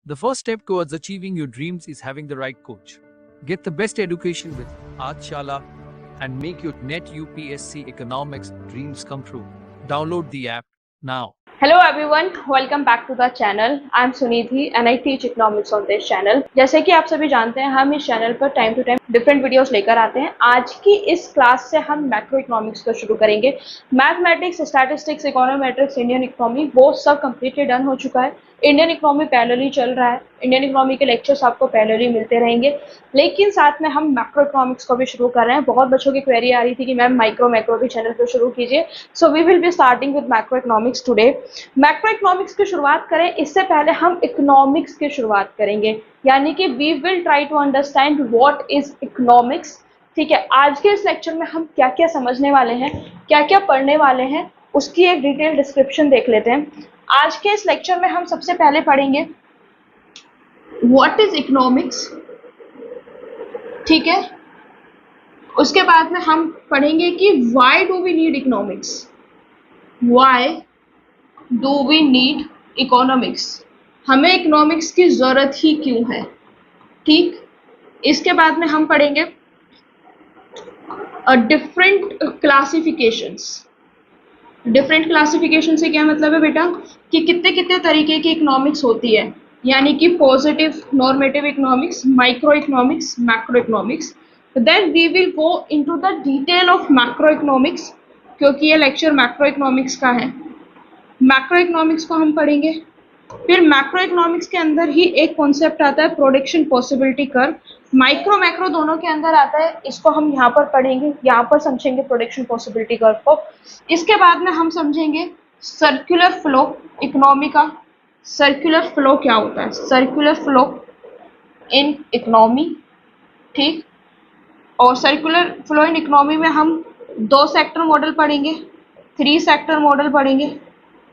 The first step towards achieving your dreams is having the right coach. Get the best education with Adshala and make your NET UPSC economics dreams come true. Download the app now. Hello everyone, welcome back to the channel. I am Sunidhi and I teach economics on this channel. जैसे कि आप सभी जानते हैं, हम इस channel पर time to time different videos लेकर आते हैं। आज की इस क्लास से हम मैक्रो इकोनॉमिक्स को शुरू करेंगे। Mathematics, statistics, econometrics, Indian economy वो सब कम्प्लीटली डन हो चुका है। इंडियन इकोनॉमी पैरेलली चल रहा है। इंडियन इकोनॉमी के लेक्चर्स आपको पैरेलली मिलते रहेंगे, लेकिन साथ में हम मैक्रो इकोनॉमिक्स को भी शुरू कर रहे हैं। बहुत बच्चों की क्वेरी आ रही थी कि मैम मैक्रो भी चैनल पर शुरू कीजिए। So we will be starting with macro economics today. Macro economics की शुरुआत करें इससे पहले हम इकोनॉमिक्स की शुरुआत करेंगे, यानी कि we will try to understand what is economics. ठीक है, आज के इस लेक्चर में हम क्या क्या समझने वाले हैं, क्या क्या पढ़ने वाले हैं, उसकी एक डिटेल डिस्क्रिप्शन देख लेते हैं। आज के इस लेक्चर में हम सबसे पहले पढ़ेंगे व्हाट इज इकोनॉमिक्स। ठीक है, उसके बाद में हम पढ़ेंगे कि why do we need economics, why do we need economics, हमें इकोनॉमिक्स की जरूरत ही क्यों है। ठीक, इसके बाद में हम पढ़ेंगे डिफरेंट क्लासिफिकेशंस। डिफरेंट क्लासिफिकेशन से क्या मतलब है बेटा, कि कितने कितने तरीके की इकोनॉमिक्स होती है, यानी कि positive normative economics, micro economics, macro economics. Then we will go into the detail of macro economics, क्योंकि ये लेक्चर मैक्रो इकोनॉमिक्स का है। मैक्रो इकोनॉमिक्स को हम पढ़ेंगे। फिर मैक्रो इकोनॉमिक्स के अंदर ही एक कॉन्सेप्ट आता है production possibility curve. Micro macro दोनों के अंदर आता है, इसको हम यहाँ पर पढ़ेंगे, यहाँ पर समझेंगे प्रोडक्शन पॉसिबिलिटी कर्व को। इसके बाद में हम समझेंगे सर्कुलर फ्लो इकोनॉमी का। सर्कुलर फ्लो क्या होता है, सर्कुलर फ्लो इन इकोनॉमी। ठीक, और सर्कुलर फ्लो इन इकोनॉमी में हम 2 सेक्टर मॉडल पढ़ेंगे, 3 सेक्टर मॉडल पढ़ेंगे,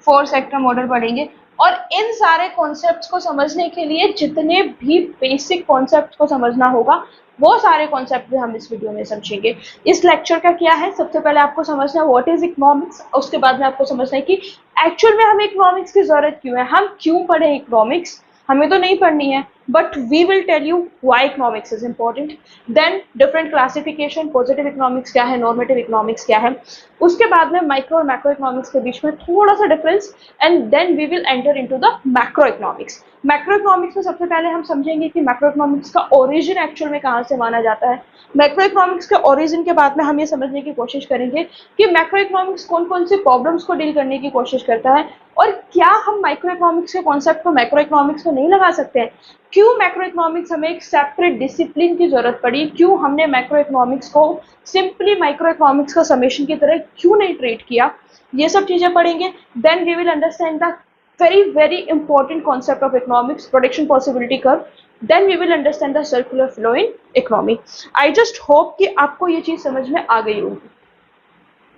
4 सेक्टर मॉडल पढ़ेंगे। और इन सारे कॉन्सेप्ट्स को समझने के लिए जितने भी बेसिक कॉन्सेप्ट्स को समझना होगा, वो सारे कॉन्सेप्ट भी हम इस वीडियो में समझेंगे। इस लेक्चर का क्या है, सबसे पहले आपको समझना है व्हाट इज इकोनॉमिक्स, उसके बाद में आपको समझना है कि एक्चुअल में हमें इकोनॉमिक्स की जरूरत क्यों है, हम क्यों पढ़े इकोनॉमिक्स। हमें तो नहीं पढ़नी है, but we will tell you why economics is important. Then different classification, positive economics क्या है, नॉर्मेटिव इकोनॉमिक्स क्या है। उसके बाद में माइक्रो और मैक्रो इकोनॉमिक्स के बीच में थोड़ा सा difference, and then we will enter into the macro economics. Macro economics में सबसे पहले हम समझेंगे कि मैक्रो इकोनॉमिक्स का ओरिजिन एक्चुअल में कहाँ से माना जाता है। मैक्रो इकोनॉमिक्स के ओरिजिन के बाद में हम ये समझने की कोशिश करेंगे कि मैक्रो इकोनॉमिक्स कौन कौन सी प्रॉब्लम्स को डील करने की कोशिश करता है, और क्या हम माइक्रो इकोनॉमिक्स के कॉन्सेप्ट को मैक्रो इकोनॉमिक्स में नहीं लगा सकते हैं। क्यों मैक्रो इकोनॉमिक्स हमें एक सेपरेट डिसिप्लिन की जरूरत पड़ी, क्यों हमने मैक्रो इकोनॉमिक्स को सिंपली माइक्रो इकोनॉमिक्स का समेशन की तरह क्यों नहीं ट्रीट किया, ये सब चीजें पढ़ेंगे। Then we will understand the very important concept of economics, prediction possibility curve. Then we will understand the circular flow in economy. I just hope कि आपको ये चीज समझ में आ गई होगी।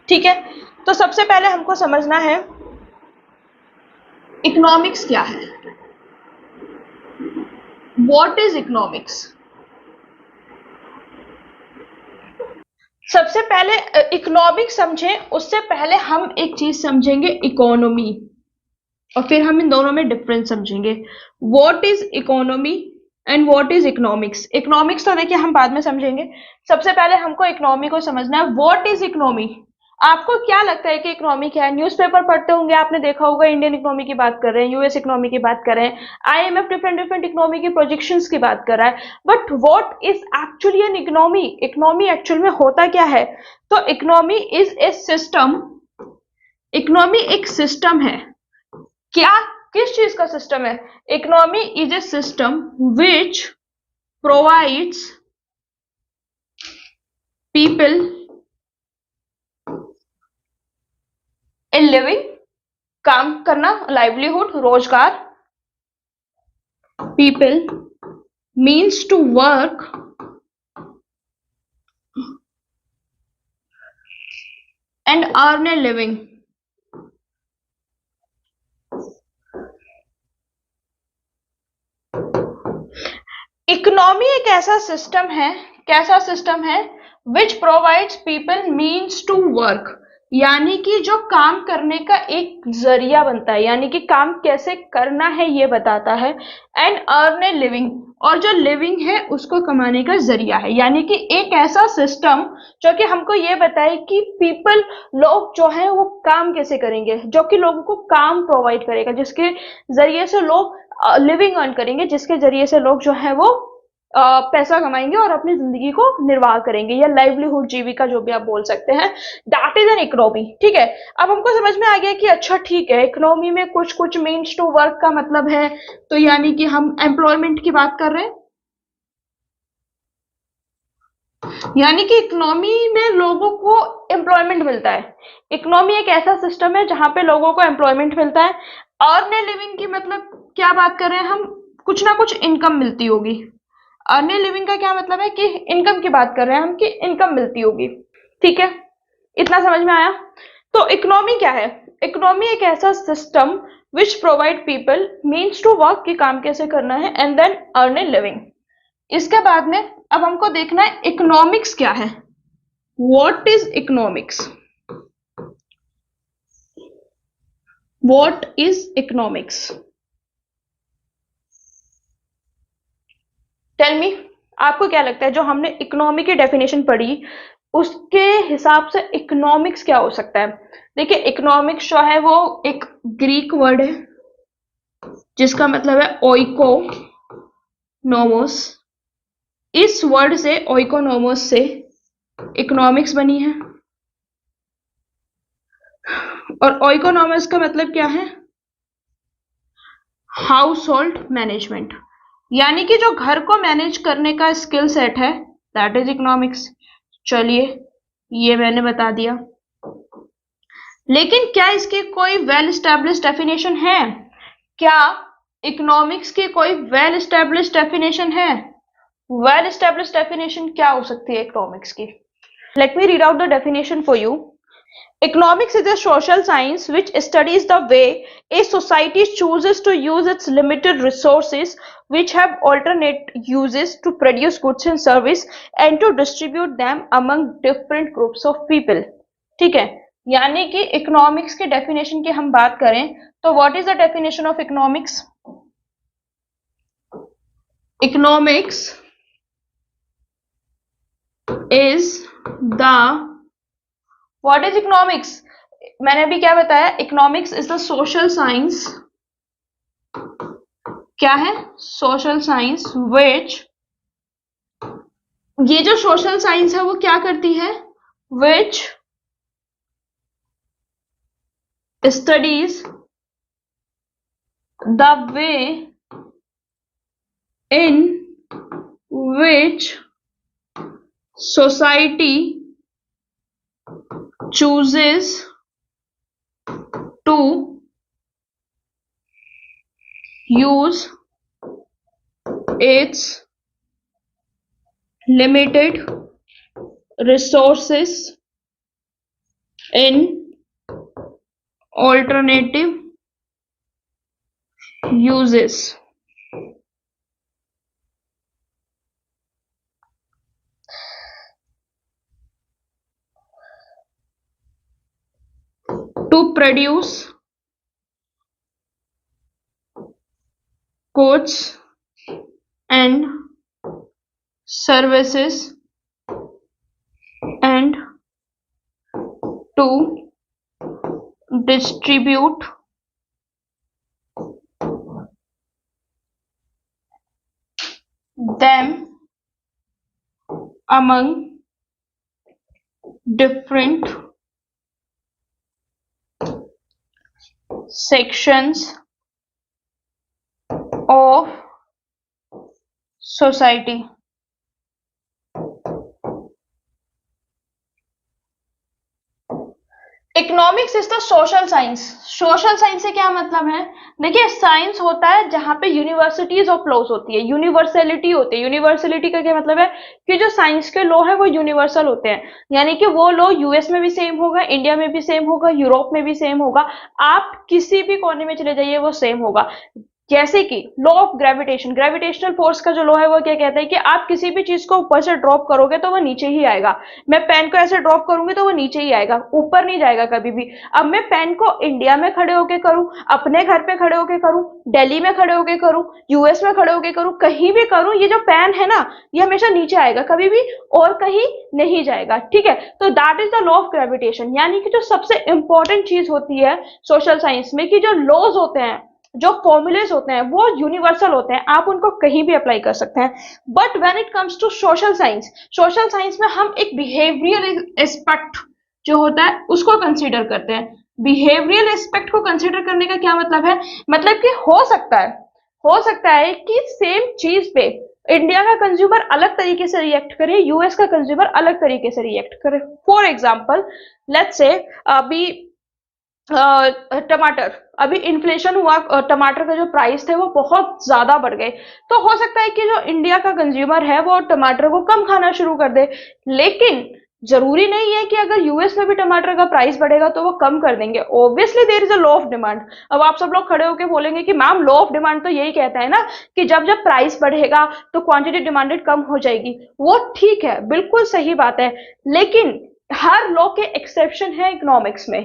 ठीक है, तो सबसे पहले हमको समझना है इकोनॉमिक्स क्या है, व्हाट इज इकोनॉमिक्स। सबसे पहले इकोनॉमिक्स समझें, उससे पहले हम एक चीज समझेंगे इकोनॉमी, और फिर हम इन दोनों में डिफरेंस समझेंगे। What is economy and what is economics. Economics तो देखिए हम बाद में समझेंगे, सबसे पहले हमको इकोनॉमी को समझना है। व्हाट इज इकोनॉमी, आपको क्या लगता है कि इकोनॉमी क्या है। न्यूज़पेपर पढ़ते होंगे, आपने देखा होगा इंडियन इकोनॉमी की बात कर रहे हैं, यूएस इकोनॉमी की बात कर रहे हैं, आईएमएफ डिफरेंट इकोनॉमी की प्रोजेक्शंस की बात कर रहा है, but what is actually an economy. Economy actual में होता क्या है, तो economy is a system. Economy एक सिस्टम है। क्या, किस चीज का सिस्टम है, economy is a system which provides people a living, काम करना, लाइवलीहुड, रोजगार। People means to work and earn a living. Economy एक ऐसा सिस्टम है, कैसा सिस्टम है, विच provides people means to work, यानी कि जो काम करने का एक जरिया बनता है, यानी कि काम कैसे करना है ये बताता है। एंड अर्न ए लिविंग, और जो लिविंग है उसको कमाने का जरिया है, यानी कि एक ऐसा सिस्टम जो कि हमको ये बताए कि पीपल, लोग जो है वो काम कैसे करेंगे, जो कि लोगों को काम प्रोवाइड करेगा, जिसके जरिए से लोग लिविंग अर्न करेंगे, जिसके जरिए से लोग जो है वो पैसा कमाएंगे और अपनी जिंदगी को निर्वाह करेंगे, या लाइवलीहुड, जीविका, जो भी आप बोल सकते हैं। That is an economy. ठीक है, अब हमको समझ में आ गया कि अच्छा ठीक है, इकोनॉमी में कुछ कुछ मीन्स टू वर्क का मतलब है, तो यानी कि हम एम्प्लॉयमेंट की बात कर रहे हैं, यानी कि इकोनॉमी में लोगों को एम्प्लॉयमेंट मिलता है। इकोनॉमी एक ऐसा सिस्टम है जहां पे लोगों को एम्प्लॉयमेंट मिलता है। अर्न ए लिविंग की मतलब क्या बात कर रहे हैं हम, कुछ ना कुछ इनकम मिलती होगी। अर्न ए लिविंग का क्या मतलब है कि इनकम की बात कर रहे हैं हम, कि इनकम मिलती होगी। ठीक है, इतना समझ में आया। तो इकोनॉमी क्या है? इकोनॉमी एक ऐसा system which provide people means to work, कि काम कैसे करना है, and then earn a living. इसके बाद में अब हमको देखना है इकोनॉमिक्स क्या है। What is economics? What is economics? Tell me, आपको क्या लगता है जो हमने इकोनॉमी की डेफिनेशन पढ़ी उसके हिसाब से इकोनॉमिक्स क्या हो सकता है? देखिए, इकोनॉमिक्स जो है वो एक ग्रीक वर्ड है जिसका मतलब है ओइकोनोमोस। इस वर्ड से, ओइकोनोमोस से इकोनॉमिक्स बनी है। और ओइकोनोमस का मतलब क्या है? हाउस होल्ड मैनेजमेंट, यानी कि जो घर को मैनेज करने का स्किल सेट है, दैट इज इकोनॉमिक्स। चलिए, ये मैंने बता दिया, लेकिन क्या इसकी कोई वेल स्टैब्लिश्ड डेफिनेशन है? क्या इकोनॉमिक्स की कोई वेल स्टैब्लिश्ड डेफिनेशन है? वेल स्टैब्लिश्ड डेफिनेशन क्या हो सकती है इकोनॉमिक्स की? Let me read out the definition for you. Economics is a social science which studies the way a society chooses to use its limited resources, which have alternate uses, to produce goods and service and to distribute them among different groups of people. ठीक है, यानी कि economics के definition की हम बात करें तो what is the definition of economics? Economics is the, what is economics? मैंने अभी क्या बताया? Economics is the social science. क्या है? सोशल साइंस विच, ये जो सोशल साइंस है वो क्या करती है? Which studies the way in which society chooses to use its limited resources in alternative uses. To produce goods and services and to distribute them among different sections of society. Economics is the social science. Social science से क्या मतलब है? देखिए, science होता है जहां पे universities of laws होती है, यूनिवर्सलिटी होती है। यूनिवर्सलिटी का क्या मतलब है? कि जो साइंस के लॉ है वो यूनिवर्सल होते हैं, यानी कि वो लॉ यूएस में भी सेम होगा, इंडिया में भी सेम होगा, यूरोप में भी सेम होगा, आप किसी भी कोने में चले जाइए वो सेम होगा। जैसे कि law of gravitation, gravitational force का जो लॉ है वो क्या कहता है कि आप किसी भी चीज को ऊपर से ड्रॉप करोगे तो वो नीचे ही आएगा। मैं पेन को ऐसे ड्रॉप करूंगी तो वो नीचे ही आएगा, ऊपर नहीं जाएगा कभी भी। अब मैं पेन को इंडिया में खड़े होके करूं, अपने घर पे खड़े होके करूं, दिल्ली में खड़े होके करूं, यूएस में खड़े होके करूं, कहीं भी करूं, ये जो पेन है ना ये हमेशा नीचे आएगा, कभी भी और कहीं नहीं जाएगा। ठीक है, तो that is the law of gravitation. यानी कि जो सबसे इंपॉर्टेंट चीज होती है सोशल साइंस में कि जो लॉज होते हैं, जो फॉर्मूलेज होते हैं वो यूनिवर्सल होते हैं, आप उनको कहीं भी अप्लाई कर सकते हैं। But when it comes to social science, social science में हम एक बिहेवियरल एस्पेक्ट जो होता है उसको कंसीडर करते हैं। बिहेवियरल एस्पेक्ट को कंसीडर करने का क्या मतलब है, मतलब कि हो सकता है कि सेम चीज पे इंडिया का कंज्यूमर अलग तरीके से रिएक्ट करे, यूएस का कंज्यूमर अलग तरीके से रिएक्ट करे। फॉर एग्जाम्पल लेट्स से अभी टमाटर, अभी इन्फ्लेशन हुआ, टमाटर का जो प्राइस थे वो बहुत ज्यादा बढ़ गए, तो हो सकता है कि जो इंडिया का कंज्यूमर है वो टमाटर को कम खाना शुरू कर दे। लेकिन जरूरी नहीं है कि अगर यूएस में भी टमाटर का प्राइस बढ़ेगा तो वो कम कर देंगे। Obviously there is a law of demand. अब आप सब लोग खड़े होकर बोलेंगे कि मैम लॉ ऑफ डिमांड तो यही कहता है ना कि जब जब प्राइस बढ़ेगा तो क्वांटिटी डिमांडेड कम हो जाएगी। वो ठीक है, बिल्कुल सही बात है, लेकिन हर लॉ के एक्सेप्शन है इकोनॉमिक्स में।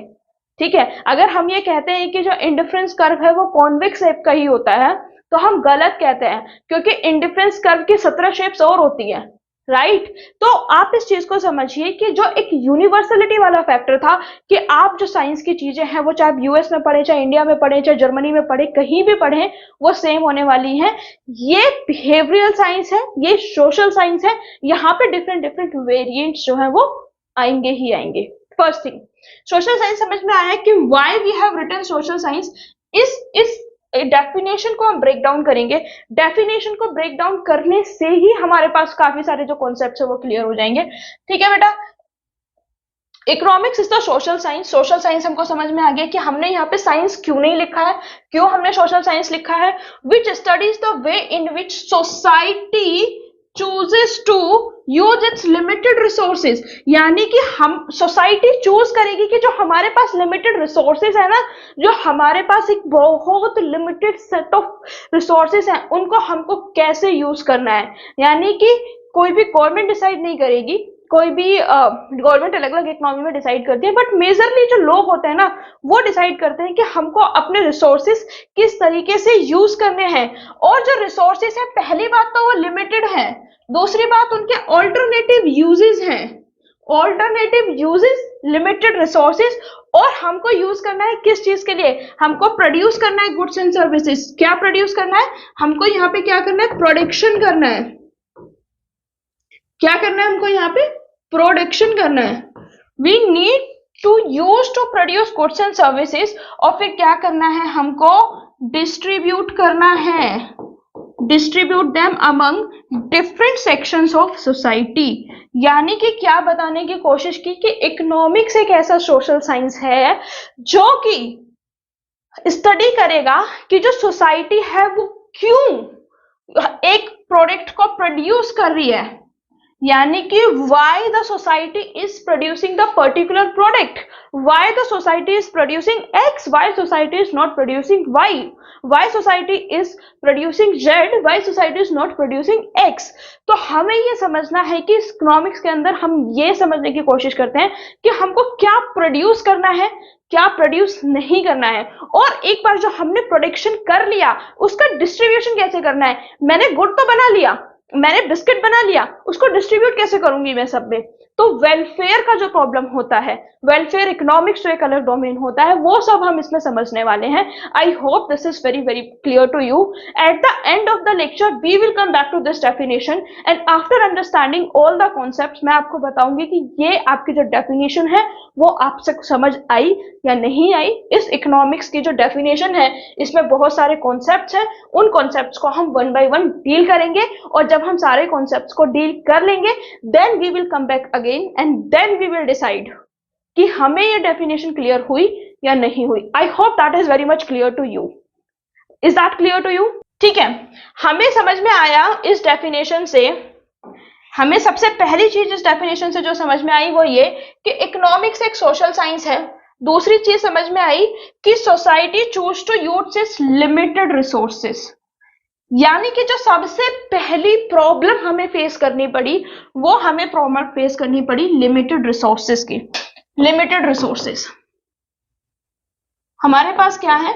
ठीक है, अगर हम ये कहते हैं कि जो इंडिफरेंस कर्व है वो कॉन्वेक्स शेप का ही होता है तो हम गलत कहते हैं, क्योंकि इंडिफरेंस कर्व की 17 शेप्स और होती है, राइट। तो आप इस चीज को समझिए कि जो एक यूनिवर्सलिटी वाला फैक्टर था कि आप जो साइंस की चीजें हैं वो चाहे यूएस में पढ़े, चाहे इंडिया में पढ़े, चाहे जर्मनी में पढ़े, कहीं भी पढ़े वो सेम होने वाली है। ये बिहेवियरल साइंस है, ये सोशल साइंस है, यहाँ पे डिफरेंट डिफरेंट वेरिएंट्स जो है वो आएंगे ही आएंगे। फर्स्ट थिंग, सोशल साइंस समझ में आया कि why we have written social science. इस डेफिनेशन को हम ब्रेक डाउन करेंगे। डेफिनेशन को ब्रेक डाउन करने से ही हमारे पास काफी सारे जो कॉन्सेप्ट्स है वो क्लियर हो जाएंगे। ठीक है बेटा, economics is the social science. Social science हमको समझ में आ गया कि हमने यहाँ पे साइंस क्यों नहीं लिखा है, क्यों हमने सोशल साइंस लिखा है। Which studies the way in which society chooses to use its limited resources, यानी कि हम सोसाइटी चूज करेगी कि जो हमारे पास लिमिटेड रिसोर्सेज है ना, जो हमारे पास एक बहुत लिमिटेड सेट ऑफ रिसोर्सेज हैं, उनको हमको कैसे यूज करना है। यानी कि कोई भी गवर्नमेंट डिसाइड नहीं करेगी, कोई भी गवर्नमेंट अलग अलग इकोनॉमी में डिसाइड करती है, बट मेजरली जो लोग होते हैं ना वो डिसाइड करते हैं कि हमको अपने रिसोर्सेज किस तरीके से यूज करने हैं। और जो रिसोर्सेज है, पहली बात तो वो लिमिटेड है, दूसरी बात उनके ऑल्टरनेटिव यूजेस हैं। ऑल्टरनेटिव यूजेस, लिमिटेड रिसोर्सेज, और हमको यूज करना है किस चीज के लिए, हमको प्रोड्यूस करना है गुड्स एंड सर्विसेज। क्या प्रोड्यूस करना है हमको, यहाँ पे क्या करना है, प्रोडक्शन करना है। क्या करना है हमको यहाँ पे, प्रोडक्शन करना है। We need to use to produce goods and services, और फिर क्या करना है हमको, डिस्ट्रीब्यूट करना है, distribute them among different sections of society. यानी कि क्या बताने की कोशिश की कि इकोनॉमिक्स एक ऐसा सोशल साइंस है जो कि स्टडी करेगा कि जो सोसाइटी है वो क्यों एक प्रोडक्ट को प्रोड्यूस कर रही है। यानी कि why the society is producing the particular product, why the society is producing X, why society is not producing Y, why society is producing Z, why society is not producing X। तो हमें ये समझना है कि economics के अंदर हम ये समझने की कोशिश करते हैं कि हमको क्या प्रोड्यूस करना है, क्या प्रोड्यूस नहीं करना है, और एक बार जो हमने प्रोडक्शन कर लिया उसका डिस्ट्रीब्यूशन कैसे करना है। मैंने गुड तो बना लिया, मैंने बिस्किट बना लिया, उसको डिस्ट्रीब्यूट कैसे करूंगी मैं सब में। तो वेलफेयर का जो प्रॉब्लम होता है, वेलफेयर इकोनॉमिक्स जो एक अलग डोमेन होता है, वो सब हम इसमें समझने वाले हैं। I hope this is very very clear to you. At the end of the lecture we will come back to this definition, and after understanding all the concepts मैं आपको बताऊंगी कि ये आपकी जो डेफिनेशन है वो आपसे समझ आई या नहीं आई। इस इकोनॉमिक्स की जो डेफिनेशन है इसमें बहुत सारे कॉन्सेप्ट्स हैं, उन कॉन्सेप्ट्स को हम वन बाय वन डील करेंगे, और जब हम सारे कॉन्सेप्ट्स को डील कर लेंगे then we will come back again and then we will decide कि हमें ये डेफिनेशन क्लियर हुई या नहीं हुई। I hope that is very much clear to you. Is that clear to you? ठीक है, हमें समझ में आया इस डेफिनेशन से, हमें सबसे पहली चीज इस डेफिनेशन से जो समझ में आई वो ये कि इकोनॉमिक्स एक सोशल साइंस है। दूसरी चीज समझ में आई कि society choose to use its limited resources, यानी कि जो सबसे पहली प्रॉब्लम हमें फेस करनी पड़ी वो हमें प्रॉब्लम फेस करनी पड़ी लिमिटेड रिसोर्सेस की। लिमिटेड रिसोर्सेस हमारे पास क्या है?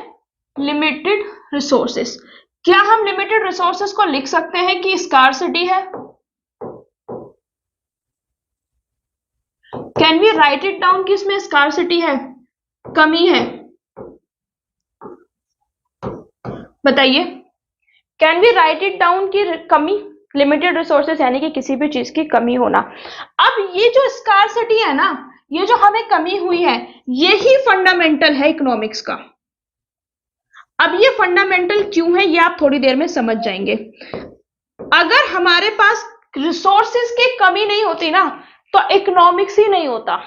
Limited resources. क्या हम लिमिटेड रिसोर्सेस को लिख सकते हैं कि स्कार्सिटी है? Can we write it down कि इसमें स्कार्सिटी है, कमी है? बताइए, can we write it down की कमी, लिमिटेड रिसोर्सेस यानी कि किसी भी चीज की कमी होना। अब ये जो स्कार्सिटी है ना, ये जो हमें कमी हुई है, यही फंडामेंटल है इकोनॉमिक्स का। अब ये फंडामेंटल क्यों है ये आप थोड़ी देर में समझ जाएंगे। अगर हमारे पास रिसोर्सेस की कमी नहीं होती ना तो इकोनॉमिक्स ही नहीं होता।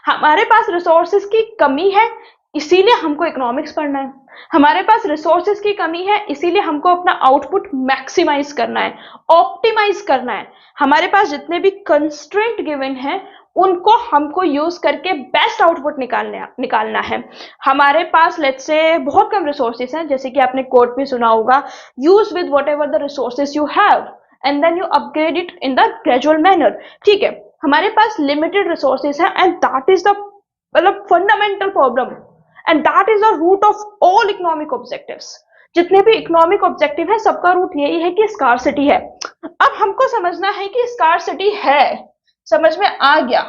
हमारे पास रिसोर्सेस की कमी है इसीलिए हमको इकोनॉमिक्स पढ़ना है। हमारे पास रिसोर्सेस की कमी है इसीलिए हमको अपना आउटपुट मैक्सिमाइज करना है, ऑप्टिमाइज करना है। हमारे पास जितने भी कंस्ट्रेंट गिवन है उनको हमको यूज करके बेस्ट आउटपुट निकालना है। हमारे पास लेट्स से बहुत कम रिसोर्सेस हैं, जैसे कि आपने कोट में सुना होगा, use with whatever the resources you have and then you upgrade it in the gradual manner. ठीक है, हमारे पास लिमिटेड रिसोर्सेस है एंड दैट इज द मतलब fundamental problem and that is the root of all economic objectives. जितने भी economic objective है सबका रूट यही है कि स्कार्सिटी है। अब हमको समझना है कि स्कार्सिटी है, समझ में आ गया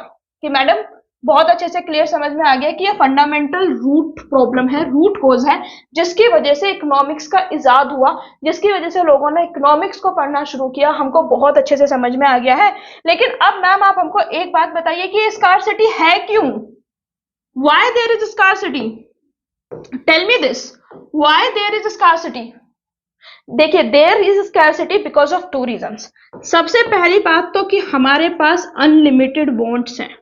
कि मैडम बहुत अच्छे से क्लियर समझ में आ गया कि ये फंडामेंटल रूट प्रॉब्लम है, रूट कोज है जिसकी वजह से इकोनॉमिक्स का इजाद हुआ, जिसकी वजह से लोगों ने इकोनॉमिक्स को पढ़ना शुरू किया। हमको बहुत अच्छे से समझ में आ गया है। लेकिन अब मैम आप हमको एक बात बताइए कि ये स्कार्सिटी है क्यों? Why there is scarcity? Tell me this, why there is scarcity? देखिए, there is scarcity because of two reasons. सबसे पहली बात तो कि हमारे पास अनलिमिटेड वांट्स हैं,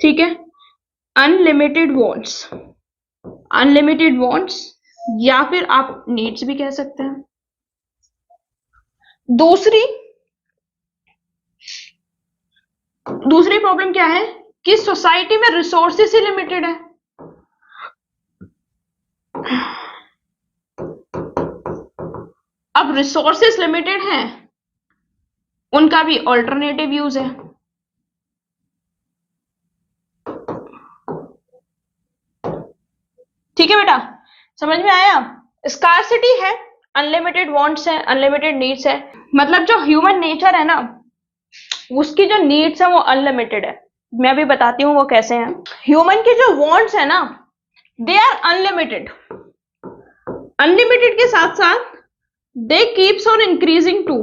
ठीक है, अनलिमिटेड वांट्स, अनलिमिटेड वांट्स या फिर आप नीड्स भी कह सकते हैं। दूसरी प्रॉब्लम क्या है कि सोसाइटी में रिसोर्सेस ही लिमिटेड है। अब रिसोर्सेस लिमिटेड हैं, उनका भी ऑल्टरनेटिव यूज है। ठीक है बेटा, समझ में आया? स्कार्सिटी है, अनलिमिटेड वांट्स है, अनलिमिटेड नीड्स है। मतलब जो ह्यूमन नेचर है ना, उसकी जो नीड्स है वो अनलिमिटेड है। मैं अभी बताती हूँ वो कैसे हैं। ह्यूमन की जो वांट्स है ना, दे आर अनलिमिटेड। अनलिमिटेड के साथ साथ they keeps on increasing too,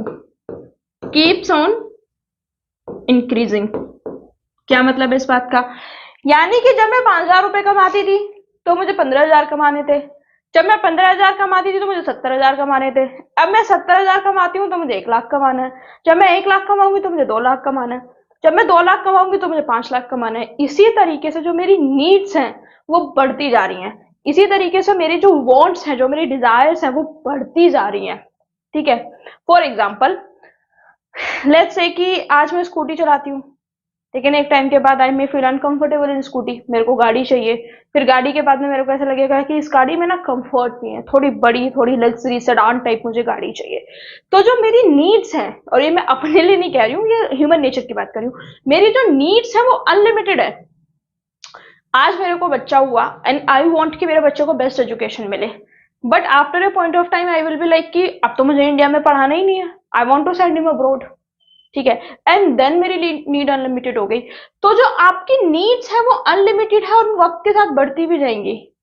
keeps on increasing. क्या मतलब है इस बात का? यानी कि जब मैं 5,000 रुपए कमाती थी तो मुझे 15,000 कमाने थे, जब मैं 15,000 कमाती थी तो मुझे 70,000 कमाने थे, अब मैं 70,000 कमाती हूँ तो मुझे 1 लाख कमाना है, जब मैं 1 लाख कमाऊंगी तो मुझे 2 लाख कमाना है, जब मैं 2 लाख कमाऊंगी तो मुझे 5 लाख कमाना है। इसी तरीके से जो मेरी नीड्स हैं वो बढ़ती जा रही हैं, इसी तरीके से मेरी जो वॉन्ट्स हैं, जो मेरी डिजायर्स हैं वो बढ़ती जा रही हैं। ठीक है, फॉर एग्जाम्पल लेट्स से कि आज मैं स्कूटी चलाती हूँ, लेकिन एक टाइम के बाद I may feel uncomfortable in scooty, मेरे को गाड़ी चाहिए। फिर गाड़ी के बाद में मेरे को ऐसा लगेगा कि इस गाड़ी में ना कंफर्ट नहीं है, थोड़ी बड़ी, थोड़ी लग्जरी सेडान टाइप मुझे गाड़ी चाहिए। तो जो मेरी नीड्स हैं, और ये मैं अपने लिए नहीं कह रही हूँ, ये ह्यूमन नेचर की बात कर रही हूँ, मेरी जो नीड्स है वो अनलिमिटेड है। आज मेरे को बच्चा हुआ एंड आई वॉन्ट कि मेरे बच्चे को बेस्ट एजुकेशन मिले, but after a point of time I will be like कि अब तो मुझे इंडिया में पढ़ाना ही नहीं है, I want to send him abroad. ठीक है, एंड देन मेरी नीड अनलिमिटेड हो गई। तो जो आपकी नीड्स है वो अनलिमिटेड है और वक्त के साथ बढ़ती भी जाएंगी।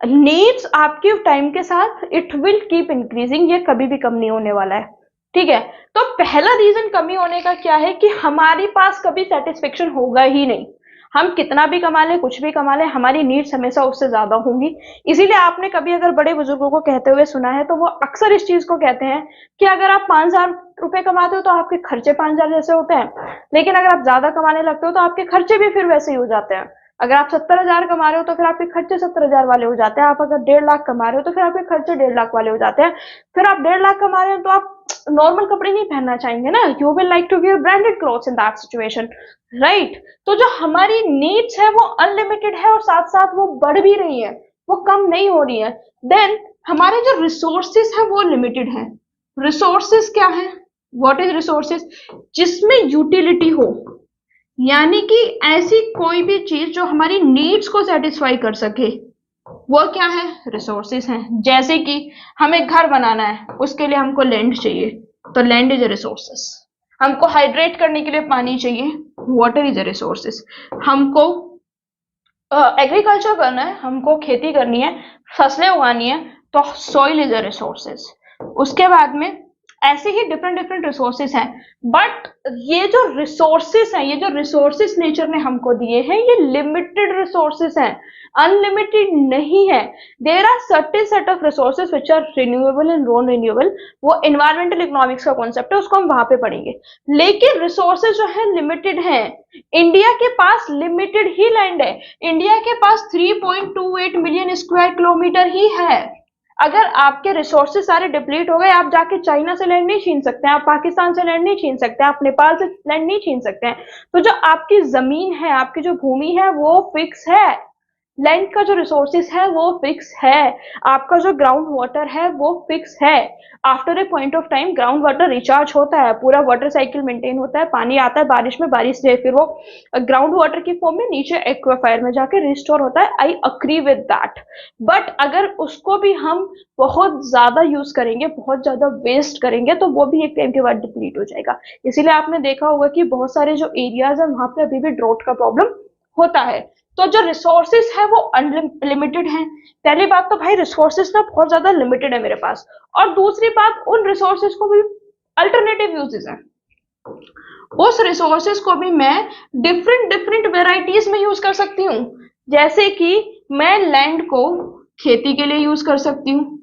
नीड्स आपके टाइम के साथ इट विल कीप इंक्रीजिंग, ये कभी भी कम नहीं होने वाला है। ठीक है, तो पहला रीजन कमी होने का क्या है कि हमारे पास कभी सेटिस्फेक्शन होगा ही नहीं। हम कितना भी कमा लें, कुछ भी कमा लें, हमारी नीड्स हमेशा उससे ज्यादा होंगी। इसीलिए आपने कभी अगर बड़े बुजुर्गों को कहते हुए सुना है तो वो अक्सर इस चीज को कहते हैं कि अगर आप 5,000 रुपए कमाते हो तो आपके खर्चे 5,000 जैसे होते हैं, लेकिन अगर आप ज्यादा कमाने लगते हो तो आपके खर्चे भी फिर वैसे ही हो जाते हैं। अगर आप 70,000 कमा रहे हो तो फिर आपके खर्चे 70,000 वाले हो जाते हैं। आप अगर 1.5 लाख कमा रहे हो तो फिर आपके खर्चे 1.5 लाख वाले हो जाते हैं। फिर आप 1.5 लाख कमा रहे हो तो आप नॉर्मल कपड़े नहीं पहनना चाहेंगे ना, you will like to wear branded clothes in that situation. Right. तो जो हमारी नीड्स है वो अनलिमिटेड है और साथ साथ वो बढ़ भी रही है, वो कम नहीं हो रही है। देन हमारे जो रिसोर्सेस है वो लिमिटेड है। रिसोर्सेस क्या है, व्हाट इज रिसोर्सेस? जिसमें यूटिलिटी हो, यानी कि ऐसी कोई भी चीज जो हमारी नीड्स को सेटिस्फाई कर सके, वो क्या है? रिसोर्सेस हैं। जैसे कि हमें घर बनाना है, उसके लिए हमको लैंड चाहिए, तो लैंड इज ए रिसोर्सेस। हमको हाइड्रेट करने के लिए पानी चाहिए, वाटर इज ए रिसोर्सेस। हमको एग्रीकल्चर करना है, हमको खेती करनी है, फसलें उगानी है, तो सॉइल इज अ रिसोर्सेज। उसके बाद में ऐसे ही डिफरेंट डिफरेंट रिसोर्सेज हैं। बट ये जो रिसोर्सेज हैं, ये जो रिसोर्सेज नेचर ने हमको दिए हैं, ये लिमिटेड रिसोर्सेज हैं, अनलिमिटेड नहीं है। There are certain set of resources which are renewable and non renewable. वो एनवायरमेंटल इकोनॉमिक्स का कॉन्सेप्ट है, उसको हम वहां पे पढ़ेंगे। लेकिन रिसोर्सेज जो है लिमिटेड है। इंडिया के पास लिमिटेड ही लैंड है। इंडिया के पास 3.28 मिलियन स्क्वायर किलोमीटर ही है। अगर आपके रिसोर्सेज सारे डिप्लीट हो गए, आप जाके चाइना से लैंड नहीं छीन सकते हैं, आप पाकिस्तान से लैंड नहीं छीन सकते हैं, आप नेपाल से लैंड नहीं छीन सकते हैं। तो जो आपकी जमीन है, आपकी जो भूमि है, वो फिक्स है। लैंड का जो रिसोर्सेज है वो फिक्स है। आपका जो ग्राउंड वाटर है वो फिक्स है। After a point of time ground water recharge होता है, पूरा वाटर साइकिल मेंटेन होता है, पानी आता है बारिश में, बारिश से फिर वो ग्राउंड वाटर की फॉर्म में नीचे एक्वाफायर में जाके रिस्टोर होता है। I agree with that. But अगर उसको भी हम बहुत ज्यादा यूज करेंगे, बहुत ज्यादा वेस्ट करेंगे, तो वो भी एक टाइम के बाद डिप्लीट हो जाएगा। इसीलिए आपने देखा होगा कि बहुत सारे जो एरियाज है वहां पे अभी भी ड्रॉट का प्रॉब्लम होता है। तो जो रिसोर्सेस है वो अनलिमिटेड है। पहली बात तो भाई रिसोर्सेस ना बहुत ज्यादा लिमिटेड है मेरे पास। और दूसरी बात, उन रिसोर्सेस को भी अल्टरनेटिव यूजेस हैं। उस रिसोर्सेस को भी मैं डिफरेंट डिफरेंट वेराइटीज में यूज कर सकती हूँ। जैसे कि मैं लैंड को खेती के लिए यूज कर सकती हूँ।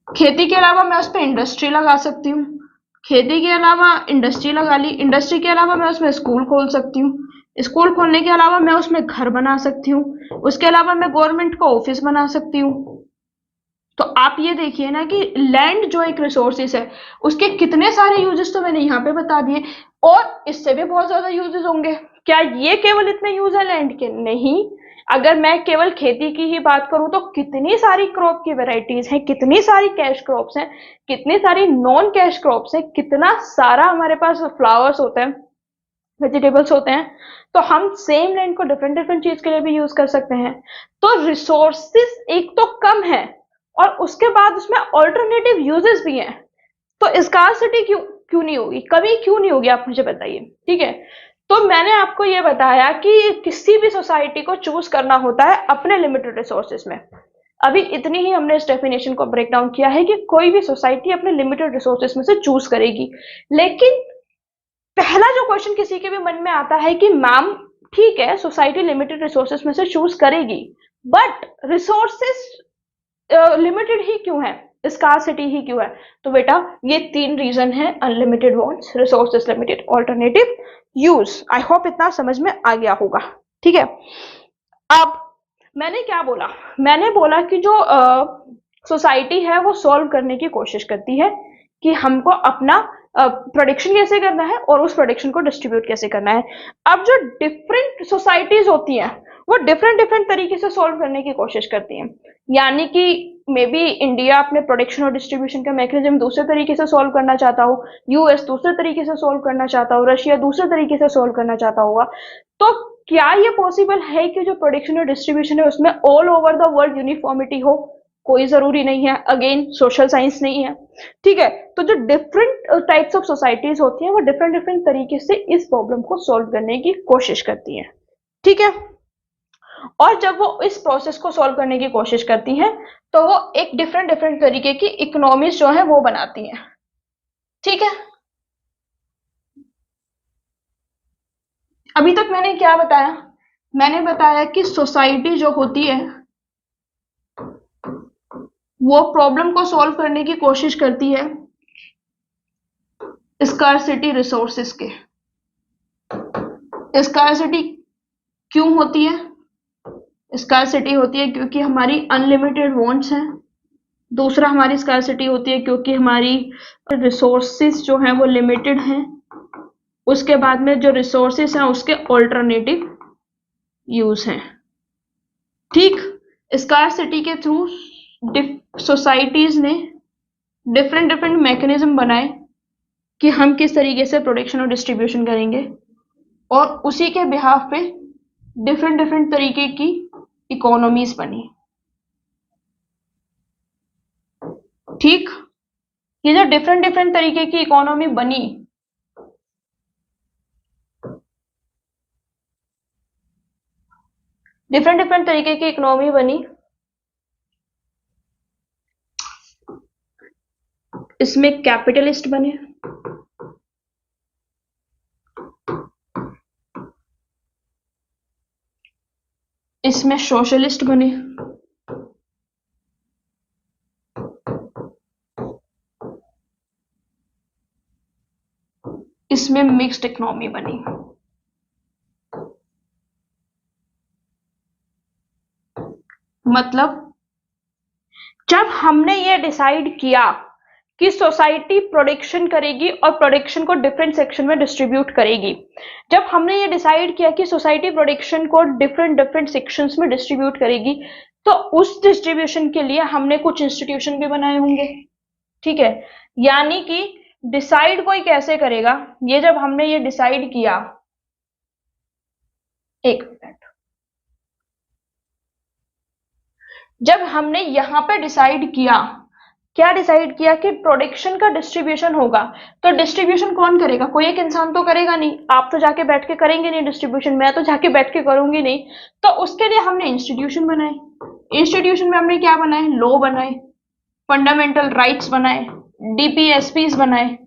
खेती के अलावा मैं उस पर इंडस्ट्री लगा सकती हूँ। खेती के अलावा इंडस्ट्री लगा ली, इंडस्ट्री के अलावा मैं उसमें स्कूल खोल सकती हूँ। स्कूल खोलने के अलावा मैं उसमें घर बना सकती हूँ। उसके अलावा मैं गवर्नमेंट का ऑफिस बना सकती हूँ। तो आप ये देखिए ना कि लैंड जो एक रिसोर्सेस है, उसके कितने सारे यूजेस तो मैंने यहाँ पे बता दिए, और इससे भी बहुत ज्यादा यूजेस होंगे। क्या ये केवल इतने यूज है लैंड के? नहीं। अगर मैं केवल खेती की ही बात करूं तो कितनी सारी क्रॉप की वेराइटीज हैं, कितनी सारी कैश क्रॉप्स हैं, कितनी सारी नॉन कैश क्रॉप्स हैं, कितना सारा हमारे पास फ्लावर्स होते हैं, वेजिटेबल्स होते हैं। तो हम सेम लैंड को डिफरेंट डिफरेंट चीज के लिए भी यूज कर सकते हैं। तो रिसोर्सेस एक तो कम है, और उसके बाद उसमें ऑल्टरनेटिव यूजेस भी हैं। तो स्कार्सिटी क्यों क्यों नहीं होगी, कभी क्यों नहीं होगी, आप मुझे बताइए। ठीक है। तो मैंने आपको ये बताया कि किसी भी सोसाइटी को चूज करना होता है अपने लिमिटेड रिसोर्सेज में। अभी इतनी ही हमने इस डेफिनेशन को ब्रेक डाउन किया है कि कोई भी सोसाइटी अपने लिमिटेड रिसोर्सेज में से चूज करेगी। लेकिन पहला जो क्वेश्चन किसी के भी मन में आता है कि मैम ठीक है, सोसाइटी लिमिटेड रिसोर्सेज में से चूज करेगी, बट रिसोर्सेज लिमिटेड ही क्यों है, स्कार्सिटी ही क्यों है? तो बेटा ये तीन रीजन है: unlimited wants, resources limited, alternative use. I hope इतना समझ में आ गया होगा। ठीक है। अब मैंने क्या बोला? मैंने बोला कि जो सोसाइटी है वो सॉल्व करने की कोशिश करती है कि हमको अपना प्रोडक्शन कैसे करना है और उस प्रोडक्शन को डिस्ट्रीब्यूट कैसे करना है। अब जो डिफरेंट सोसाइटीज होती हैं वो डिफरेंट डिफरेंट तरीके से सॉल्व करने की कोशिश करती हैं। यानी कि मे बी इंडिया अपने प्रोडक्शन और डिस्ट्रीब्यूशन का मैकेनिज्म दूसरे तरीके से सॉल्व करना चाहता हो, यूएस दूसरे तरीके से सॉल्व करना चाहता हो, रशिया दूसरे तरीके से सॉल्व करना चाहता होगा। तो क्या ये पॉसिबल है कि जो प्रोडक्शन और डिस्ट्रीब्यूशन है उसमें all over the world uniformity हो? कोई जरूरी नहीं है। अगेन सोशल साइंस नहीं है। ठीक है। तो जो डिफरेंट टाइप्स ऑफ सोसाइटीज होती हैं वो डिफरेंट डिफरेंट तरीके से इस प्रॉब्लम को सॉल्व करने की कोशिश करती हैं। ठीक है। और जब वो इस प्रोसेस को सॉल्व करने की कोशिश करती हैं तो वो एक डिफरेंट डिफरेंट तरीके की इकोनॉमीज जो है वो बनाती हैं। ठीक है। अभी तक मैंने क्या बताया? मैंने बताया कि सोसाइटी जो होती है वो प्रॉब्लम को सॉल्व करने की कोशिश करती है स्कार्सिटी रिसोर्सेस के। स्कार्सिटी क्यों होती है? स्कार्सिटी होती है क्योंकि हमारी अनलिमिटेड वांट्स हैं। दूसरा, हमारी स्कार्सिटी होती है क्योंकि हमारी रिसोर्सेस जो हैं वो लिमिटेड हैं। उसके बाद में जो रिसोर्सेस हैं उसके ऑल्टरनेटिव यूज हैं। ठीक, स्कार्सिटी के थ्रू सोसाइटीज ने डिफरेंट डिफरेंट मैकेनिज्म बनाए कि हम किस तरीके से प्रोडक्शन और डिस्ट्रीब्यूशन करेंगे, और उसी के बिहाफ पे डिफरेंट डिफरेंट तरीके की इकोनॉमीज बनी। ठीक, ये जो डिफरेंट डिफरेंट तरीके की इकोनॉमी बनी, डिफरेंट डिफरेंट तरीके की इकोनॉमी बनी, इसमें कैपिटलिस्ट बने, इसमें सोशलिस्ट बने, इसमें मिक्स्ड इकोनॉमी बनी। मतलब जब हमने ये डिसाइड किया कि सोसाइटी प्रोडक्शन करेगी और प्रोडक्शन को डिफरेंट सेक्शन में डिस्ट्रीब्यूट करेगी, जब हमने ये डिसाइड किया कि सोसाइटी प्रोडक्शन को डिफरेंट डिफरेंट सेक्शंस में डिस्ट्रीब्यूट करेगी, तो उस डिस्ट्रीब्यूशन के लिए हमने कुछ इंस्टीट्यूशन भी बनाए होंगे। ठीक है, यानी कि डिसाइड कोई कैसे करेगा, ये जब हमने ये डिसाइड किया, एक मिनट, जब हमने यहां पे डिसाइड किया, क्या डिसाइड किया कि प्रोडक्शन का डिस्ट्रीब्यूशन होगा, तो डिस्ट्रीब्यूशन कौन करेगा? कोई एक इंसान तो करेगा नहीं, आप तो जाके बैठ के करेंगे नहीं डिस्ट्रीब्यूशन, मैं तो जाके बैठ के करूंगी नहीं। तो उसके लिए हमने इंस्टीट्यूशन बनाए। इंस्टीट्यूशन में हमने क्या बनाए? लॉ बनाए, फंडामेंटल राइट्स बनाए, डीपीएसपीज बनाए,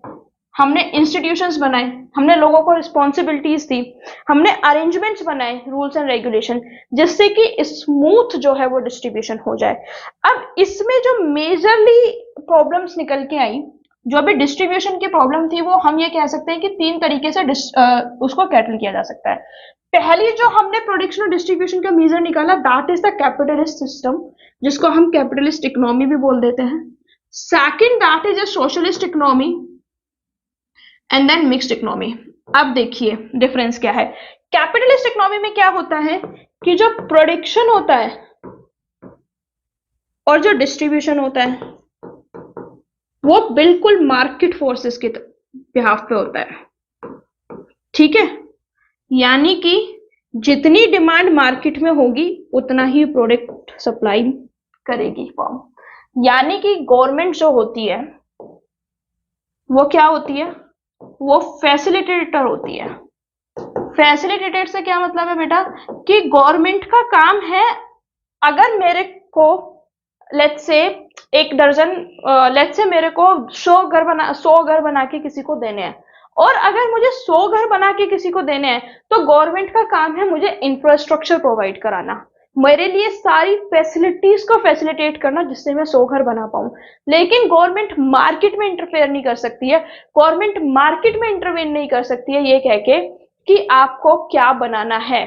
हमने इंस्टीट्यूशंस बनाए, हमने लोगों को रिस्पॉन्सिबिलिटीज दी, हमने अरेंजमेंट्स बनाए, रूल्स एंड रेगुलेशन, जिससे कि स्मूथ जो है वो डिस्ट्रीब्यूशन हो जाए। अब इसमें जो मेजरली प्रॉब्लम्स निकल के आई, जो अभी डिस्ट्रीब्यूशन की प्रॉब्लम थी, वो हम ये कह सकते हैं कि 3 तरीके से उसको कैटल किया जा सकता है। पहली जो हमने प्रोडक्शन और डिस्ट्रीब्यूशन का मेजर निकाला, that is the capitalist system, जिसको हम कैपिटलिस्ट इकोनॉमी भी बोल देते हैं। Second, that is a socialist economy, and then mixed economy. अब देखिए डिफरेंस क्या है। कैपिटलिस्ट इकोनॉमी में क्या होता है कि जो प्रोडक्शन होता है और जो डिस्ट्रीब्यूशन होता है वो बिल्कुल मार्केट फोर्सेस के बिहाफ पे होता है। ठीक है, यानी कि जितनी डिमांड मार्केट में होगी उतना ही प्रोडक्ट सप्लाई करेगी फर्म। यानी कि गवर्नमेंट जो होती है वो क्या होती है? वो फैसिलिटेटर होती है। फैसिलिटेटेड से क्या मतलब है बेटा? कि गवर्नमेंट का काम है, अगर मेरे को लेट्स से एक दर्जन, लेट्स से मेरे को 100 घर बना के किसी को देने हैं, और अगर मुझे 100 घर बना के किसी को देने हैं तो गवर्नमेंट का काम है मुझे इंफ्रास्ट्रक्चर प्रोवाइड कराना, मेरे लिए सारी फैसिलिटीज को फैसिलिटेट करना, जिससे मैं 100 घर बना पाऊं। लेकिन गवर्नमेंट मार्केट में इंटरफेयर नहीं कर सकती है, गवर्नमेंट मार्केट में इंटरवेन नहीं कर सकती है ये कह के कि आपको क्या बनाना है।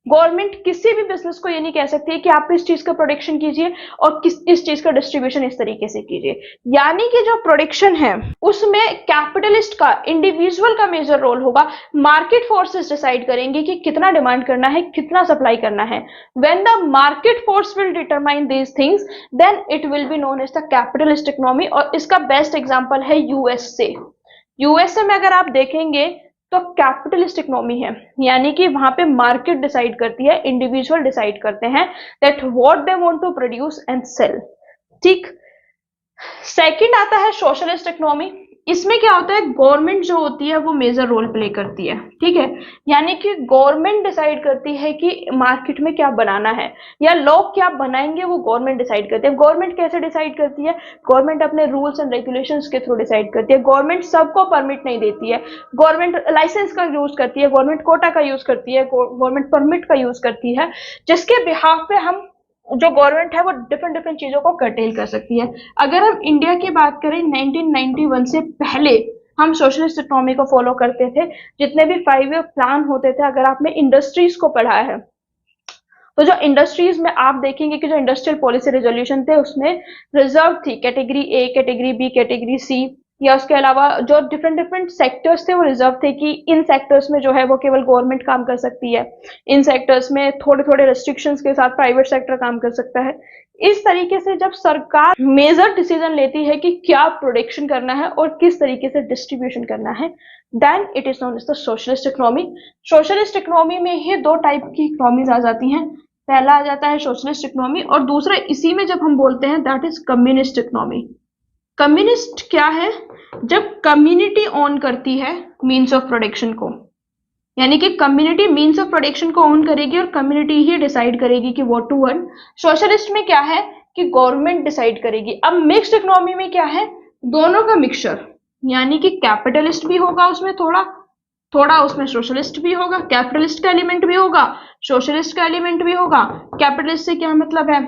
गवर्नमेंट किसी भी बिजनेस को ये नहीं कह सकती है कि आप इस चीज का प्रोडक्शन कीजिए और इस चीज का डिस्ट्रीब्यूशन इस तरीके से कीजिए। यानी कि जो प्रोडक्शन है उसमें कैपिटलिस्ट का, इंडिविजुअल का मेजर रोल होगा। मार्केट फोर्सेस डिसाइड करेंगे कि कितना डिमांड करना है, कितना सप्लाई करना है। When the market force will determine these things, then it will be known as the capitalist economy. और इसका बेस्ट एग्जांपल है यूएसए। यूएसए में अगर आप देखेंगे तो कैपिटलिस्ट इकोनॉमी है, यानी कि वहां पे मार्केट डिसाइड करती है, इंडिविजुअल डिसाइड करते हैं that what they want to produce and sell. ठीक, सेकंड आता है सोशलिस्ट इकोनॉमी। इसमें क्या होता है? गवर्नमेंट जो होती है वो मेजर रोल प्ले करती है। ठीक है, यानी कि गवर्नमेंट डिसाइड करती है कि मार्केट में क्या बनाना है या लोग क्या बनाएंगे, वो गवर्नमेंट डिसाइड करती है। गवर्नमेंट कैसे डिसाइड करती है? गवर्नमेंट अपने रूल्स एंड रेगुलेशंस के थ्रू डिसाइड करती है। गवर्नमेंट सबको परमिट नहीं देती है, गवर्नमेंट लाइसेंस का यूज करती है, गवर्नमेंट कोटा का यूज करती है, गवर्नमेंट परमिट का यूज करती है, जिसके बिहाफ पे हम, जो गवर्नमेंट है वो डिफरेंट डिफरेंट चीजों को कर्टेल कर सकती है। अगर हम इंडिया की बात करें, 1991 से पहले हम सोशलिस्ट इकोनॉमी को फॉलो करते थे। जितने भी 5 ईयर प्लान होते थे, अगर आपने इंडस्ट्रीज को पढ़ा है तो जो इंडस्ट्रीज में आप देखेंगे कि जो इंडस्ट्रियल पॉलिसी रेजोल्यूशन थे उसमें रिजर्व थी category A, category B, category C, या उसके अलावा जो डिफरेंट डिफरेंट सेक्टर्स थे वो रिजर्व थे कि इन सेक्टर्स में जो है वो केवल गवर्नमेंट काम कर सकती है, इन सेक्टर्स में थोड़े थोड़े रेस्ट्रिक्शंस के साथ प्राइवेट सेक्टर काम कर सकता है। इस तरीके से जब सरकार मेजर डिसीजन लेती है कि क्या प्रोडक्शन करना है और किस तरीके से डिस्ट्रीब्यूशन करना है, then it is known as the socialist economy. Socialist economy में ही दो टाइप की इकोनॉमीज आ जाती हैं, पहला आ जाता है सोशलिस्ट इकोनॉमी और दूसरा इसी में जब हम बोलते हैं that is communist economy. Communist क्या है? जब कम्युनिटी ओन करती है मीन्स ऑफ प्रोडक्शन को, यानी कि कम्युनिटी मीन्स ऑफ प्रोडक्शन को ओन करेगी और कम्युनिटी ही डिसाइड करेगी कि व्हाट टू अर्न। सोशलिस्ट में क्या है कि गवर्नमेंट डिसाइड करेगी। अब मिक्स्ड इकोनॉमी में क्या है? दोनों का मिक्सचर, यानी कि कैपिटलिस्ट भी होगा उसमें थोड़ा थोड़ा, उसमें सोशलिस्ट भी होगा, कैपिटलिस्ट का एलिमेंट भी होगा, सोशलिस्ट का एलिमेंट भी होगा। कैपिटलिस्ट से क्या मतलब है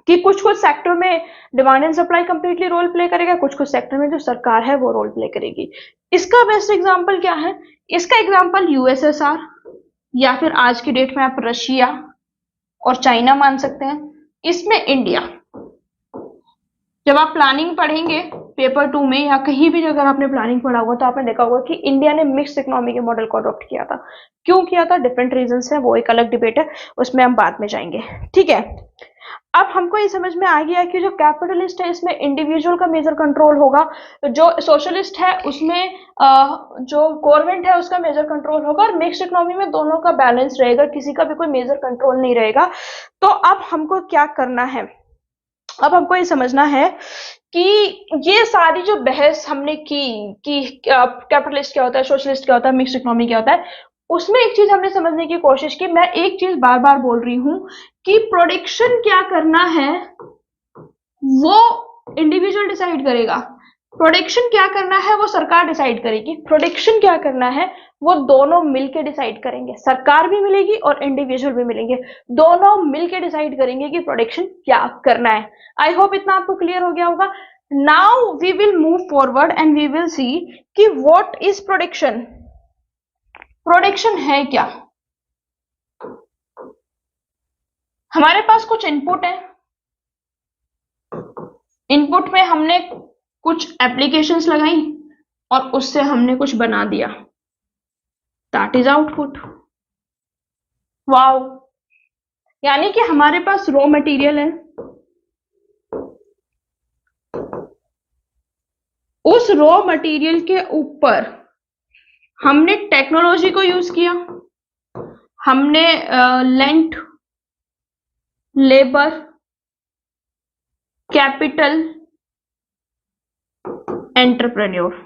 कि कुछ कुछ सेक्टर में demand and supply completely role play करेगा, कुछ कुछ सेक्टर में जो सरकार है वो रोल प्ले करेगी। इसका बेस्ट एग्जांपल क्या है? इसका एग्जांपल यूएसएसआर या फिर आज की डेट में आप रशिया और चाइना मान सकते हैं। इसमें इंडिया, जब आप प्लानिंग पढ़ेंगे पेपर 2 में या कहीं भी अगर आपने प्लानिंग पढ़ा होगा तो आपने देखा होगा कि इंडिया ने मिक्स्ड इकोनॉमी के मॉडल को अडॉप्ट किया था। क्यों किया था? डिफरेंट रीजंस है, वो एक अलग डिबेट है, उसमें हम बाद में जाएंगे। ठीक है, अब हमको ये समझ में आ गया कि जो कैपिटलिस्ट है इसमें इंडिविजुअल का मेजर कंट्रोल होगा, जो सोशलिस्ट है उसमें जो गवर्नमेंट है उसका मेजर कंट्रोल होगा, और मिक्स्ड इकोनॉमी में दोनों का बैलेंस रहेगा, किसी का भी कोई मेजर कंट्रोल नहीं रहेगा। तो अब हमको क्या करना है? अब हमको ये समझना है कि ये सारी जो बहस हमने की कि कैपिटलिस्ट क्या होता है, सोशलिस्ट क्या होता है, मिक्स्ड इकोनॉमी क्या होता है, उसमें एक चीज हमने समझने की कोशिश की। मैं एक चीज बार बार बोल रही हूं कि प्रोडक्शन क्या करना है वो इंडिविजुअल डिसाइड करेगा, प्रोडक्शन क्या करना है वो सरकार डिसाइड करेगी, प्रोडक्शन क्या करना है वो दोनों मिलके डिसाइड करेंगे, सरकार भी मिलेगी और इंडिविजुअल भी मिलेंगे, दोनों मिलके डिसाइड करेंगे कि प्रोडक्शन क्या करना है। आई होप इतना आपको क्लियर हो गया होगा। Now we will move forward and we will see कि व्हाट इज प्रोडक्शन। प्रोडक्शन है क्या? हमारे पास कुछ इनपुट है, इनपुट में हमने कुछ एप्लीकेशंस लगाई और उससे हमने कुछ बना दिया, दैट इज आउटपुट। वाओ, यानी कि हमारे पास रॉ मटेरियल है, उस रॉ मटेरियल के ऊपर हमने टेक्नोलॉजी को यूज किया, हमने लैंड, लेबर, कैपिटल, एंटरप्रेन्योर,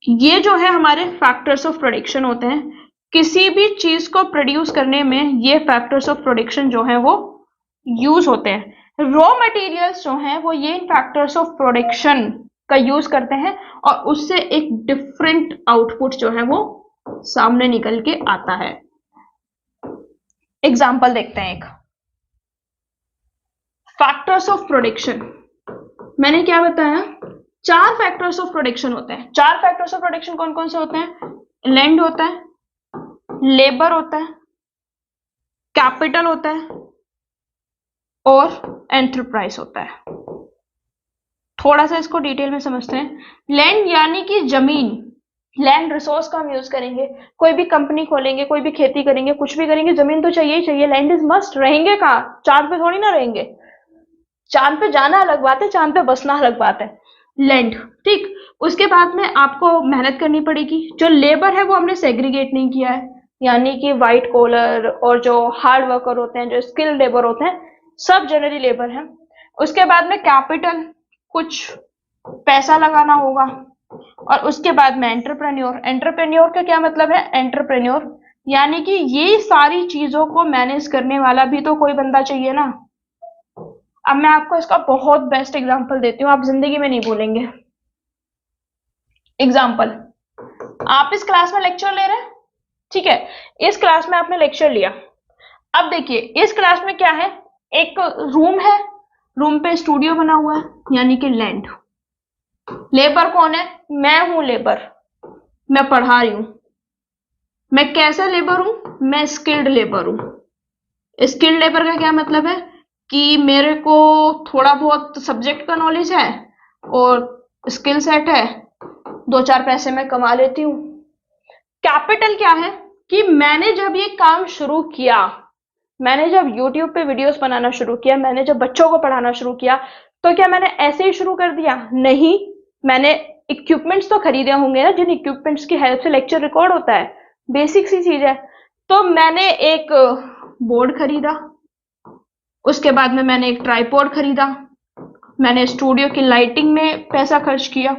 ये जो है हमारे फैक्टर्स ऑफ प्रोडक्शन होते हैं। किसी भी चीज को प्रोड्यूस करने में ये फैक्टर्स ऑफ प्रोडक्शन जो है वो यूज होते हैं। रॉ मटेरियल्स जो हैं वो ये फैक्टर्स ऑफ प्रोडक्शन का यूज करते हैं और उससे एक डिफरेंट आउटपुट जो है वो सामने निकल के आता है। एग्जाम्पल देखते हैं एक, फैक्टर्स ऑफ प्रोडक्शन। मैंने क्या बताया? 4 फैक्टर्स ऑफ प्रोडक्शन होते हैं। 4 फैक्टर्स ऑफ प्रोडक्शन कौन कौन से होते हैं? लैंड होता है, लेबर होता है, कैपिटल होता है और एंटरप्राइज होता है। थोड़ा सा इसको डिटेल में समझते हैं। लैंड यानी कि जमीन, लैंड रिसोर्स का हम यूज करेंगे, कोई भी कंपनी खोलेंगे, कोई भी खेती करेंगे, कुछ भी करेंगे, जमीन तो चाहिए ही चाहिए, लैंड इज मस्ट। रहेंगे कहाँ? चांद पे थोड़ी ना रहेंगे, चांद पे जाना अलग बात है, चांद पे बसना अलग बात है। लैंड, ठीक। उसके बाद में आपको मेहनत करनी पड़ेगी। जो लेबर है वो हमने सेग्रीगेट नहीं किया है, यानी कि व्हाइट कॉलर और जो हार्ड वर्कर होते हैं, जो स्किल्ड लेबर होते हैं, सब जनरली लेबर है। उसके बाद में कैपिटल, कुछ पैसा लगाना होगा, और उसके बाद में एंटरप्रेन्योर। एंटरप्रेन्योर का क्या मतलब है? एंटरप्रेन्योर यानी कि ये सारी चीजों को मैनेज करने वाला भी तो कोई बंदा चाहिए ना। अब मैं आपको इसका बहुत बेस्ट एग्जांपल देती हूँ, आप जिंदगी में नहीं भूलेंगे। एग्जांपल, आप इस क्लास में लेक्चर ले रहे हैं, ठीक है, इस क्लास में आपने लेक्चर लिया। अब देखिए इस क्लास में क्या है, एक रूम है, रूम पे स्टूडियो बना हुआ है, यानी कि लैंड। लेबर कौन है? मैं हूं लेबर, मैं पढ़ा रही हूं। मैं कैसा लेबर हूं? मैं स्किल्ड लेबर हूं। स्किल्ड लेबर का क्या मतलब है कि मेरे को थोड़ा बहुत सब्जेक्ट का नॉलेज है और स्किल सेट है, 2-4 पैसे मैं कमा लेती हूँ। कैपिटल क्या है कि मैंने जब ये काम शुरू किया, मैंने जब YouTube पे वीडियोस बनाना शुरू किया, मैंने जब बच्चों को पढ़ाना शुरू किया, तो क्या मैंने ऐसे ही शुरू कर दिया? नहीं, मैंने इक्विपमेंट्स तो खरीदे होंगे ना, जिन इक्विपमेंट्स की हेल्प से लेक्चर रिकॉर्ड होता है, बेसिक सी चीज है। तो मैंने एक बोर्ड खरीदा, उसके बाद में मैंने एक ट्राइपॉड खरीदा, मैंने स्टूडियो की लाइटिंग में पैसा खर्च किया,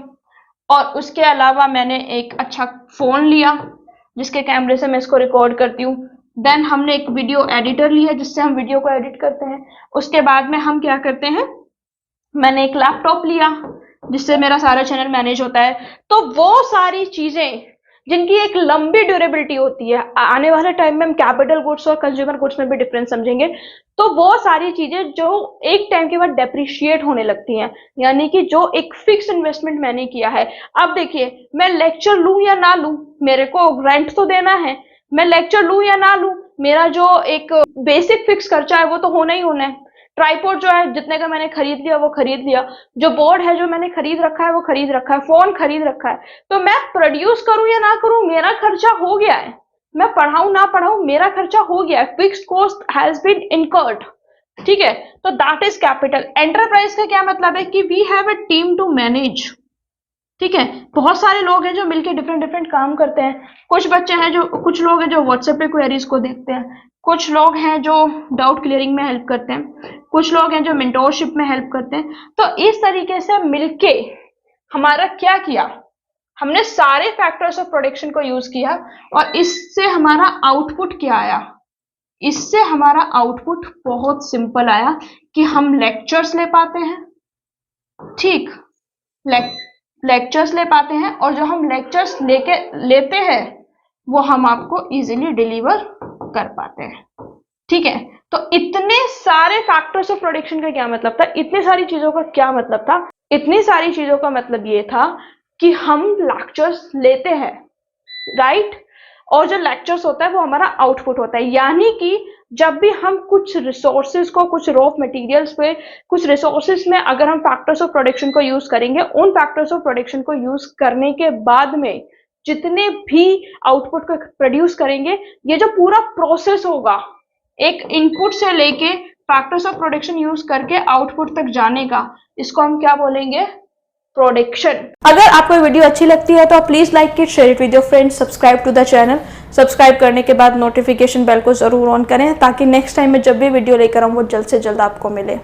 और उसके अलावा मैंने एक अच्छा फोन लिया जिसके कैमरे से मैं इसको रिकॉर्ड करती हूँ। देन हमने एक वीडियो एडिटर लिया जिससे हम वीडियो को एडिट करते हैं। उसके बाद में हम क्या करते हैं, मैंने एक लैपटॉप लिया जिससे मेरा सारा चैनल मैनेज होता है। तो वो सारी चीजें जिनकी एक लंबी ड्यूरेबिलिटी होती है, आने वाले टाइम में हम कैपिटल गुड्स और कंज्यूमर गुड्स में भी डिफरेंस समझेंगे, तो वो सारी चीजें जो एक टाइम के बाद डेप्रिशिएट होने लगती हैं, यानी कि जो एक फिक्स इन्वेस्टमेंट मैंने किया है। अब देखिए, मैं लेक्चर लूं या ना लूं, मेरे को रेंट तो देना है, मैं लेक्चर लूं या ना लूं, मेरा जो एक बेसिक फिक्स खर्चा है वो तो होना ही होना है। ट्राइपॉड जो है जितने का मैंने खरीद लिया वो खरीद लिया, जो बोर्ड है जो मैंने खरीद रखा है वो खरीद रखा है, फोन खरीद रखा है। तो मैं प्रोड्यूस करूं या ना करूं, मेरा खर्चा हो गया है। मैं पढ़ाऊं ना पढ़ाऊं, मेरा खर्चा हो गया है, fixed cost has been incurred. ठीक है, तो दैट इज कैपिटल। एंटरप्राइज का क्या मतलब है कि we have a team to manage. ठीक है, बहुत सारे लोग हैं जो मिलके डिफरेंट डिफरेंट काम करते हैं। कुछ बच्चे हैं जो, कुछ लोग हैं जो व्हाट्सएप पे क्वेरीज को देखते हैं, कुछ लोग हैं जो डाउट क्लियरिंग में हेल्प करते हैं, कुछ लोग हैं जो मेंटोरशिप में हेल्प करते हैं। तो इस तरीके से मिलके हमारा क्या किया, हमने सारे फैक्टर्स ऑफ प्रोडक्शन को यूज किया, और इससे हमारा आउटपुट क्या आया? इससे हमारा आउटपुट बहुत सिंपल आया कि हम लेक्चर्स ले पाते हैं। ठीक, लेक्चर्स ले पाते हैं, और जो हम लेक्चर्स लेते हैं वो हम आपको इजीली डिलीवर कर पाते हैं। ठीक है, तो इतने सारे फैक्टर्स ऑफ प्रोडक्शन का क्या मतलब था, इतनी सारी चीजों का क्या मतलब था? इतनी सारी चीजों का मतलब ये था कि हम लेक्चर्स लेते हैं, राइट, और जो लेक्चर्स होता है वो हमारा आउटपुट होता है। यानी कि जब भी हम कुछ रिसोर्सेज को, कुछ रॉ मटेरियल्स पे, कुछ रिसोर्सेज में अगर हम फैक्टर्स ऑफ प्रोडक्शन को यूज करेंगे, उन फैक्टर्स ऑफ प्रोडक्शन को यूज करने के बाद में जितने भी आउटपुट को प्रोड्यूस करेंगे, ये जो पूरा प्रोसेस होगा एक इनपुट से लेके फैक्टर्स ऑफ प्रोडक्शन यूज करके आउटपुट तक जाने का, इसको हम क्या बोलेंगे? प्रोडक्शन। अगर आपको वीडियो अच्छी लगती है तो please like it, share it with your friends, subscribe to the channel. Subscribe करने के बाद नोटिफिकेशन बेल को जरूर ऑन करें ताकि नेक्स्ट टाइम में जब भी वीडियो लेकर आऊं वो जल्द से जल्द आपको मिले।